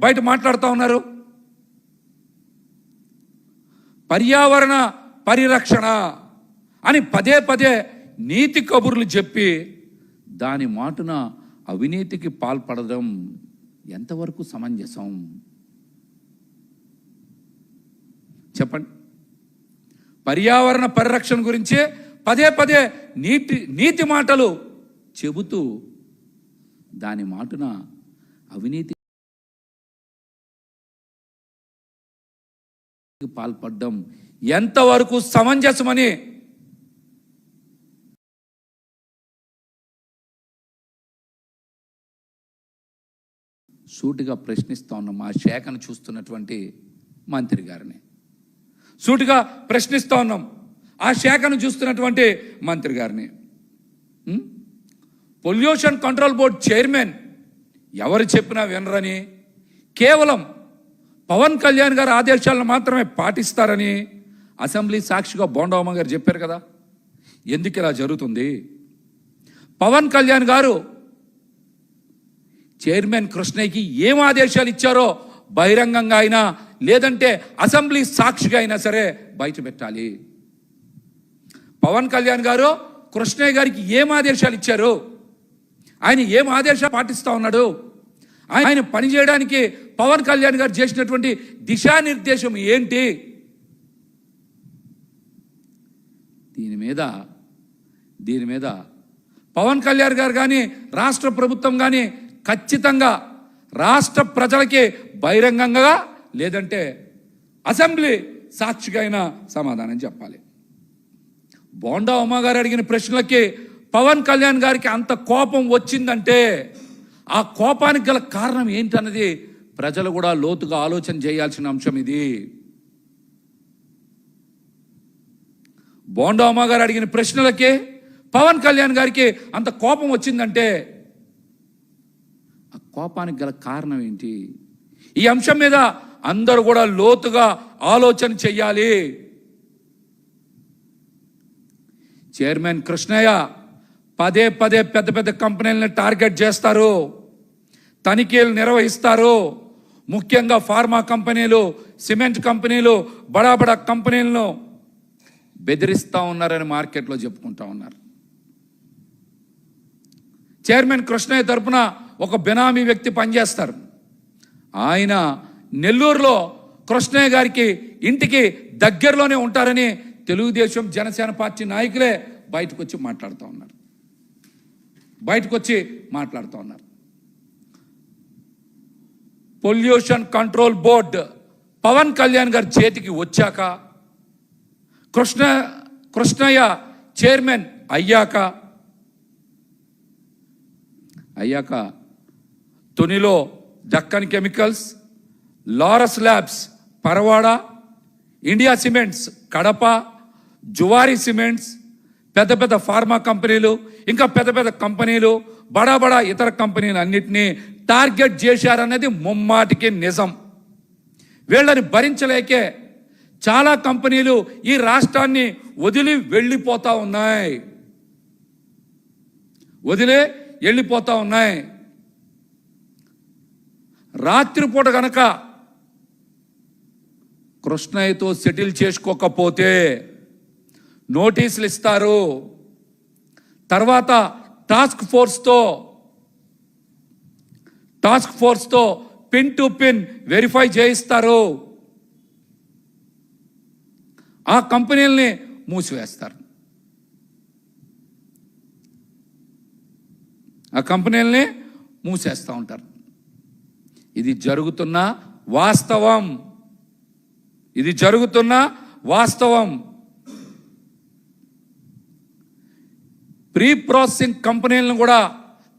బయట మాట్లాడుతూ ఉన్నారు. పర్యావరణ పరిరక్షణ అని పదే పదే నీతి కబుర్లు చెప్పి దాని మాటున అవినీతికి పాల్పడడం ఎంతవరకు సమంజసం చెప్పండి. పర్యావరణ పరిరక్షణ గురించే పదే పదే నీతి మాటలు చెబుతూ దాని మాటున అవినీతి పాల్పడడం ఎంతవరకు సమంజసమని సూటిగా ప్రశ్నిస్తా ఉన్నాం. ఆ శాఖను చూస్తున్నటువంటి మంత్రి గారిని సూటిగా ప్రశ్నిస్తా ఉన్నాం. ఆ శాఖను చూస్తున్నటువంటి మంత్రి గారిని. పొల్యూషన్ కంట్రోల్ బోర్డ్ చైర్మన్ ఎవరు చెప్పినా వినరని, కేవలం పవన్ కళ్యాణ్ గారి ఆదేశాలను మాత్రమే పాటిస్తారని అసెంబ్లీ సాక్షిగా బోండమ్మ గారు చెప్పారు కదా. ఎందుకు ఇలా జరుగుతుంది? పవన్ కళ్యాణ్ గారు చైర్మన్ కృష్ణయ్యకి ఏం ఆదేశాలు ఇచ్చారో బహిరంగంగా అయినా లేదంటే అసెంబ్లీ సాక్షిగా అయినా సరే బయట పెట్టాలి. పవన్ కళ్యాణ్ గారు కృష్ణయ్య గారికి ఏం ఆదేశాలు ఇచ్చారు, ఆయన ఏం ఆదేశాలు పాటిస్తూ ఉన్నాడు, ఆయన పనిచేయడానికి పవన్ కళ్యాణ్ గారు చేసినటువంటి దిశానిర్దేశం ఏంటి, దీని మీద పవన్ కళ్యాణ్ గారు కానీ రాష్ట్ర ప్రభుత్వం కానీ ఖచ్చితంగా రాష్ట్ర ప్రజలకి బహిరంగంగా లేదంటే అసెంబ్లీ సాక్షిగా అయినా సమాధానం చెప్పాలి. బోండా ఉమ్మ గారు అడిగిన ప్రశ్నలకి పవన్ కళ్యాణ్ గారికి అంత కోపం వచ్చిందంటే ఆ కోపానికి గల కారణం ఏంటన్నది ప్రజలు కూడా లోతుగా ఆలోచన చేయాల్సిన అంశం ఇది. బోండా ఉమ్మ గారు అడిగిన ప్రశ్నలకి పవన్ కళ్యాణ్ గారికి అంత కోపం వచ్చిందంటే ఆ కోపానికి గల కారణం ఏంటి? ఈ అంశం మీద అందరూ కూడా లోతుగా ఆలోచన చెయ్యాలి. చైర్మన్ కృష్ణయ్య పదే పదే పెద్ద పెద్ద కంపెనీలను టార్గెట్ చేస్తారు, తనిఖీలు నిర్వహిస్తారు. ముఖ్యంగా ఫార్మా కంపెనీలు, సిమెంట్ కంపెనీలు, బడా కంపెనీలను బెదిరిస్తూ ఉన్నారని మార్కెట్లో చెప్పుకుంటా ఉన్నారు. చైర్మన్ కృష్ణయ్య తరపున ఒక బినామీ వ్యక్తి పనిచేస్తారు. ఆయన నెల్లూరులో కృష్ణయ్య గారికి ఇంటికి దగ్గరలోనే ఉంటారని తెలుగుదేశం జనసేన పార్టీ నాయకులే బయటకు వచ్చి మాట్లాడుతూ ఉన్నారు. Pollution control board Pawan Kalyan గారి చేతికి వచ్చాక, కృష్ణయ్య చైర్మన్ అయ్యాక తునిలో Deccan chemicals, Laurus labs Paravada, India cements Kadapa, Zuari cements, పెద్ద ఫార్మా కంపెనీలు, ఇంకా పెద్ద కంపెనీలు, బడా ఇతర కంపెనీలు అన్నిటినీ టార్గెట్ చేశారన్నది ముమ్మాటికి నిజం. వీళ్ళని భరించలేకే చాలా కంపెనీలు ఈ రాష్ట్రాన్ని వదిలి వెళ్ళిపోతా ఉన్నాయి. రాత్రిపూట గనక కృష్ణయ్యతో సెటిల్ చేసుకోకపోతే నోటీసులు ఇస్తారు. తర్వాత టాస్క్ ఫోర్స్తో పిన్ టు పిన్ వెరిఫై చేయిస్తారు. ఆ కంపెనీలని మూసివేస్తారు. మూసేస్తూ ఉంటారు. ఇది జరుగుతున్న వాస్తవం. ప్రీ ప్రాసెసింగ్ కంపెనీలను కూడా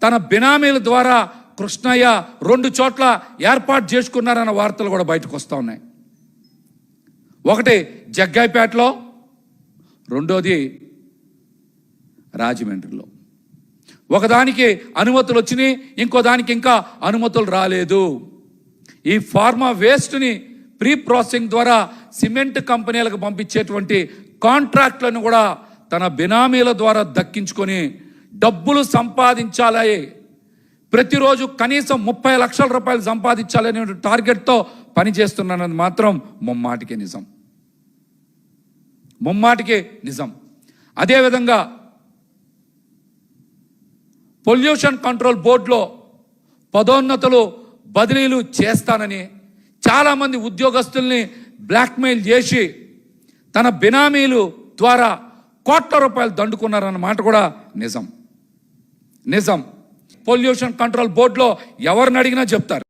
తన బినామీల ద్వారా కృష్ణయ్య 2 చోట్ల ఏర్పాటు చేసుకున్నారన్న వార్తలు కూడా బయటకు వస్తూ ఉన్నాయి. ఒకటి జగ్గాయిపేటలో, రెండోది రాజమండ్రిలో. ఒకదానికి అనుమతులు వచ్చినాయి, ఇంకో దానికి ఇంకా అనుమతులు రాలేదు. ఈ ఫార్మా వేస్ట్ని ప్రీ ప్రాసెసింగ్ ద్వారా సిమెంట్ కంపెనీలకు పంపించేటువంటి కాంట్రాక్ట్లను కూడా తన బినామీల ద్వారా దక్కించుకొని డబ్బులు సంపాదించాలి. ప్రతిరోజు కనీసం 30 లక్షల రూపాయలు సంపాదించాలనే టార్గెట్తో పనిచేస్తున్నానని మాత్రం ముమ్మాటికి నిజం, ముమ్మాటికి నిజం. అదేవిధంగా పొల్యూషన్ కంట్రోల్ బోర్డులో పదోన్నతులు బదిలీలు చేస్తానని చాలామంది ఉద్యోగస్తుల్ని బ్లాక్మెయిల్ చేసి తన బినామీలు ద్వారా కోట్ల రూపాయలు దండుకున్నారన్న మాట కూడా నిజం, నిజం. పొల్యూషన్ కంట్రోల్ బోర్డులో ఎవరిని అడిగినా చెప్తారు,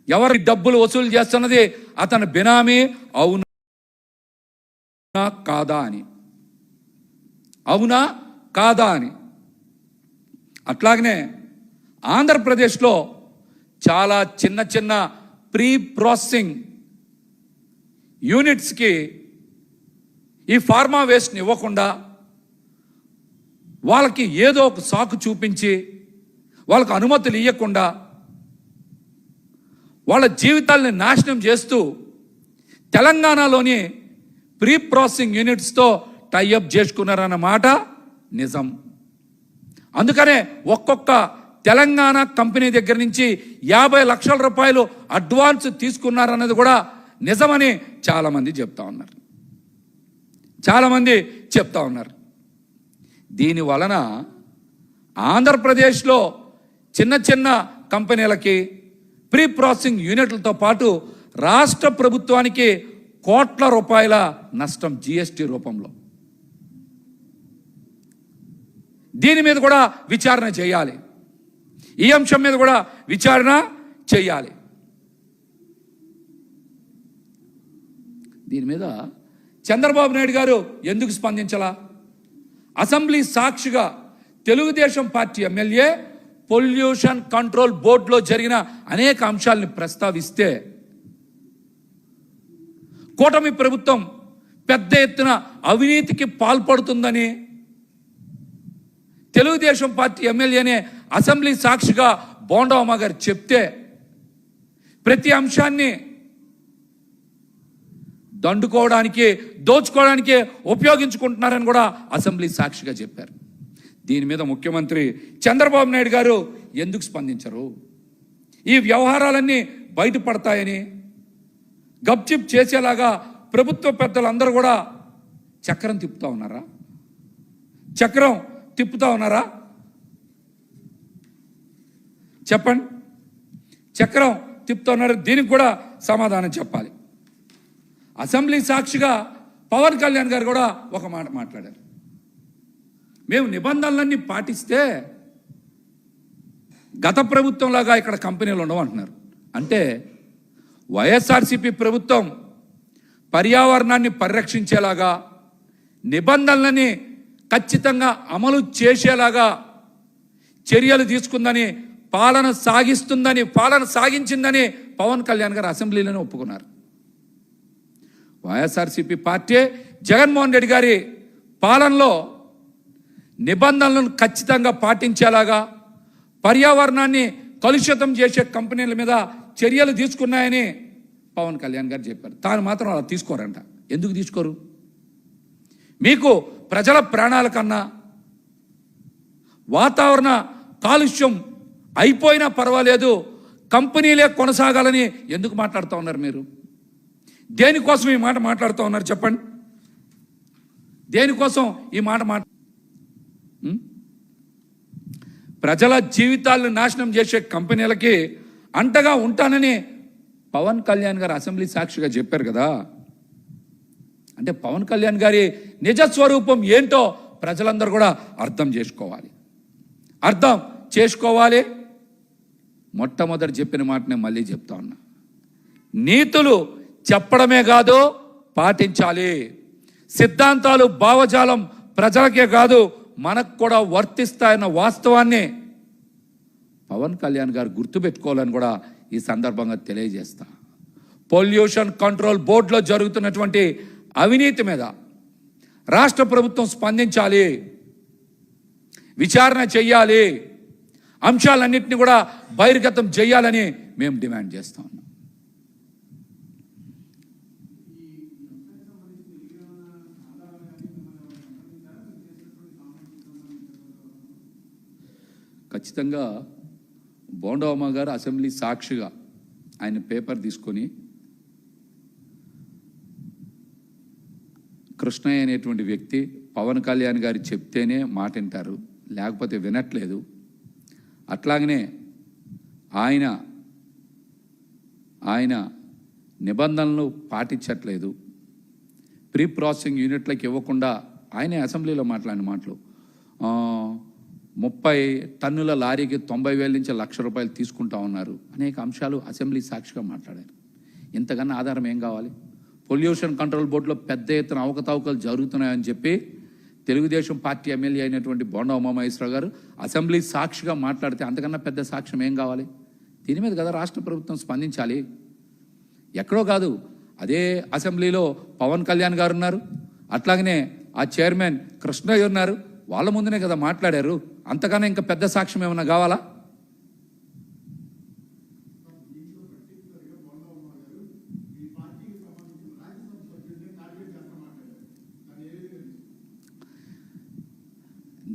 ఎవరి డబ్బులు వసూలు చేస్తున్నది అతని బినామీ అవునా కాదా అని, అవునా కాదా అని. అట్లాగనే ఆంధ్రప్రదేశ్లో చాలా చిన్న చిన్న ప్రీ ప్రాసెసింగ్ యూనిట్స్కి ఈ ఫార్మా వేస్ట్ని ఇవ్వకుండా వాళ్ళకి ఏదో ఒక సాకు చూపించి వాళ్ళకు అనుమతులు ఇవ్వకుండా వాళ్ళ జీవితాలని నాశనం చేస్తూ తెలంగాణలోని ప్రీ ప్రాసెసింగ్ యూనిట్స్తో టైఅప్ చేసుకున్నారన్నమాట నిజం. అందుకనే ఒక్కొక్క తెలంగాణ కంపెనీ దగ్గర నుంచి 50 లక్షల రూపాయలు అడ్వాన్స్ తీసుకున్నారన్నది కూడా నిజమని చాలామంది చెప్తా ఉన్నారు, చాలామంది చెప్తా ఉన్నారు. దీని వలన ఆంధ్రప్రదేశ్లో చిన్న చిన్న కంపెనీలకి ప్రీ ప్రాసెసింగ్ యూనిట్లతో పాటు రాష్ట్ర ప్రభుత్వానికి కోట్ల రూపాయల నష్టం జీఎస్టీ రూపంలో. దీని మీద కూడా విచారణ చేయాలి, ఈ అంశం మీద కూడా విచారణ చేయాలి. దీని మీద చంద్రబాబు నాయుడు గారు ఎందుకు స్పందించాలా? అసెంబ్లీ సాక్షిగా Telugu Desam party MLA pollution control బోర్డులో జరిగిన అనేక అంశాలను ప్రస్తావిస్తే కూటమి ప్రభుత్వం పెద్ద ఎత్తున అవినీతికి పాల్పడుతుందని తెలుగుదేశం పార్టీ ఎమ్మెల్యేనే అసెంబ్లీ సాక్షిగా బోండమ్మ గారు చెప్తే ప్రతి అంశాన్ని దండుకోవడానికి దోచుకోవడానికి ఉపయోగించుకుంటున్నారని కూడా అసెంబ్లీ సాక్షిగా చెప్పారు. దీని మీద ముఖ్యమంత్రి చంద్రబాబు నాయుడు గారు ఎందుకు స్పందించరు? ఈ వ్యవహారాలన్నీ బయటపడతాయని గప్చిప్ చేసేలాగా ప్రభుత్వ పెద్దలందరూ కూడా చక్రం తిప్పుతా ఉన్నారా? చక్రం తిప్పుతా ఉన్నారా? చెప్పండి. చక్రం తిప్పుతా ఉన్నారు, దీనికి కూడా సమాధానం చెప్పాలి. అసెంబ్లీ సాక్షిగా పవన్ కళ్యాణ్ గారు కూడా ఒక మాట మాట్లాడారు. మేము నిబంధనలన్నీ పాటిస్తే గత ప్రభుత్వంలాగా ఇక్కడ కంపెనీలు ఉండవు అంటున్నారు. అంటే వైఎస్ఆర్సీపీ ప్రభుత్వం పర్యావరణాన్ని పరిరక్షించేలాగా నిబంధనలని ఖచ్చితంగా అమలు చేసేలాగా చర్యలు తీసుకుందని, పాలన సాగించిందని పవన్ కళ్యాణ్ గారు అసెంబ్లీలోనే ఒప్పుకున్నారు. వైఎస్ఆర్సీపీ పార్టీ జగన్మోహన్ రెడ్డి గారి పాలనలో నిబంధనలను ఖచ్చితంగా పాటించేలాగా పర్యావరణాన్ని కలుషితం చేసే కంపెనీల మీద చర్యలు తీసుకున్నాయని పవన్ కళ్యాణ్ గారు చెప్పారు. తాను మాత్రం అలా తీసుకోరంట. ఎందుకు తీసుకోరు? మీకు ప్రజల ప్రాణాల కన్నా వాతావరణ కాలుష్యం అయిపోయినా పర్వాలేదు, కంపెనీలే కొనసాగాలని ఎందుకు మాట్లాడుతూ ఉన్నారు మీరు? దేనికోసం ఈ మాట మాట్లాడుతూ ఉన్నారు చెప్పండి? దేనికోసం ఈ మాట ప్రజల జీవితాలను నాశనం చేసే కంపెనీలకి అంటగా ఉంటానని పవన్ కళ్యాణ్ గారు అసెంబ్లీ సాక్షిగా చెప్పారు కదా. అంటే పవన్ కళ్యాణ్ గారి నిజస్వరూపం ఏంటో ప్రజలందరూ కూడా అర్థం చేసుకోవాలి. మొట్టమొదటి చెప్పిన మాటనే మళ్ళీ చెప్తా ఉన్నా. నీతులు చెప్పడమే కాదు, పాటించాలి. సిద్ధాంతాలు, భావజాలం ప్రజలకే కాదు మనకు కూడా వర్తిస్తాయన్న వాస్తవాన్ని పవన్ కళ్యాణ్ గారు గుర్తుపెట్టుకోవాలని కూడా ఈ సందర్భంగా తెలియజేస్తా. పొల్యూషన్ కంట్రోల్ బోర్డులో జరుగుతున్నటువంటి అవినీతి మీద రాష్ట్ర ప్రభుత్వం స్పందించాలి, విచారణ చెయ్యాలి, అంశాలన్నింటినీ కూడా బహిర్గతం చేయాలని మేము డిమాండ్ చేస్తా ఉన్నాం. ఖచ్చితంగా బోండవమ్మ గారు అసెంబ్లీ సాక్షిగా ఆయన పేపర్ తీసుకొని కృష్ణయ్య అనేటువంటి వ్యక్తి పవన్ కళ్యాణ్ గారు చెప్తేనే మాట వింటారు, లేకపోతే వినట్లేదు. అట్లాగనే ఆయన నిబంధనలు పాటించట్లేదు. ప్రీ ప్రాసెసింగ్ యూనిట్లకు ఇవ్వకుండా ఆయనే అసెంబ్లీలో మాట్లాడిన మాటలు 30 టన్నుల లారీకి 90,000 నుంచి ₹1,00,000 తీసుకుంటా ఉన్నారు. అనేక అంశాలు అసెంబ్లీ సాక్షిగా మాట్లాడారు. ఇంతకన్నా ఆధారం ఏం కావాలి? పొల్యూషన్ కంట్రోల్ బోర్డులో పెద్ద ఎత్తున అవకతవకలు జరుగుతున్నాయని చెప్పి తెలుగుదేశం పార్టీ ఎమ్మెల్యే అయినటువంటి బోండా ఉమామహేశ్వరరావు గారు అసెంబ్లీ సాక్షిగా మాట్లాడితే అంతకన్నా పెద్ద సాక్ష్యం ఏం కావాలి? దీని మీద కదా రాష్ట్ర ప్రభుత్వం స్పందించాలి. ఎక్కడో కాదు, అదే అసెంబ్లీలో పవన్ కళ్యాణ్ గారు ఉన్నారు, అట్లాగనే ఆ చైర్మన్ కృష్ణయ్య ఉన్నారు. వాళ్ళ ముందునే కదా మాట్లాడారు. అంతకన్నా ఇంకా పెద్ద సాక్ష్యం ఏమన్నా కావాలా?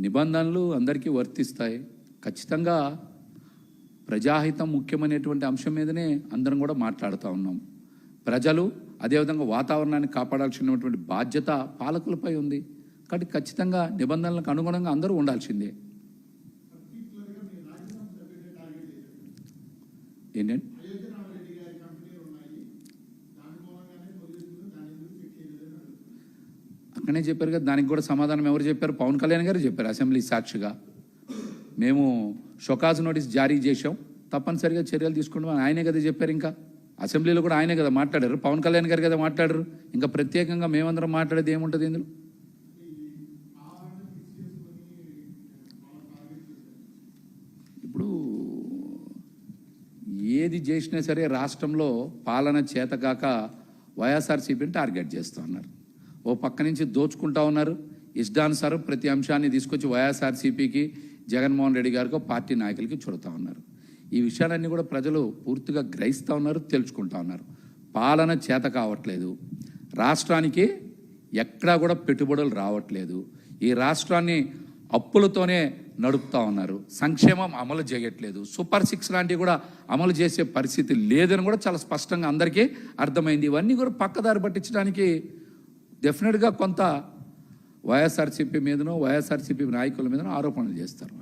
నిబంధనలు అందరికీ వర్తిస్తాయి. ఖచ్చితంగా ప్రజాహితం ముఖ్యమైనటువంటి అంశం మీదనే అందరం కూడా మాట్లాడుతూ ఉన్నాం. ప్రజలు అదేవిధంగా వాతావరణాన్ని కాపాడాల్సినటువంటి బాధ్యత పాలకులపై ఉంది. కాబట్టి ఖచ్చితంగా నిబంధనలకు అనుగుణంగా అందరూ ఉండాల్సిందే. ఏంటండి అక్కడనే చెప్పారు కదా, దానికి కూడా సమాధానం ఎవరు చెప్పారు? పవన్ కళ్యాణ్ గారు చెప్పారు అసెంబ్లీ సాక్షిగా. మేము షొకాజ్ నోటీస్ జారీ చేశాం, తప్పనిసరిగా చర్యలు తీసుకుంటాం ఆయనే కదా చెప్పారు. ఇంకా అసెంబ్లీలో కూడా ఆయనే కదా మాట్లాడారు, పవన్ కళ్యాణ్ గారు కదా మాట్లాడారు. ఇంకా ప్రత్యేకంగా మేమందరం మాట్లాడేది ఏముంటుంది ఇందులో? ఇప్పుడు ఏది చేసినా సరే రాష్ట్రంలో పాలన చేతకాక వైఎస్ఆర్సీపీని టార్గెట్ చేస్తూ ఉన్నారు. ఓ పక్క నుంచి దోచుకుంటా ఉన్నారు, ఇష్టానుసారం ప్రతి అంశాన్ని తీసుకొచ్చి వైఎస్ఆర్సీపీకి, జగన్మోహన్ రెడ్డి గారికి, పార్టీ నాయకులకి చుడతా ఉన్నారు. ఈ విషయాలన్నీ కూడా ప్రజలు పూర్తిగా గ్రహిస్తూ ఉన్నారు, తెలుసుకుంటా ఉన్నారు. పాలన చేత కావట్లేదు, రాష్ట్రానికి ఎక్కడా కూడా పెట్టుబడులు రావట్లేదు, ఈ రాష్ట్రాన్ని అప్పులతోనే నడుపుతా ఉన్నారు, సంక్షేమం అమలు చేయట్లేదు, సూపర్ 6 లాంటివి కూడా అమలు చేసే పరిస్థితి లేదని కూడా చాలా స్పష్టంగా అందరికీ అర్థమైంది. ఇవన్నీ కూడా పక్కదారి పట్టించడానికి డెఫినెట్గా కొంత వైఎస్ఆర్సీపీ మీదనో వైఎస్ఆర్సీపీ నాయకుల మీదనో ఆరోపణలు చేస్తారు.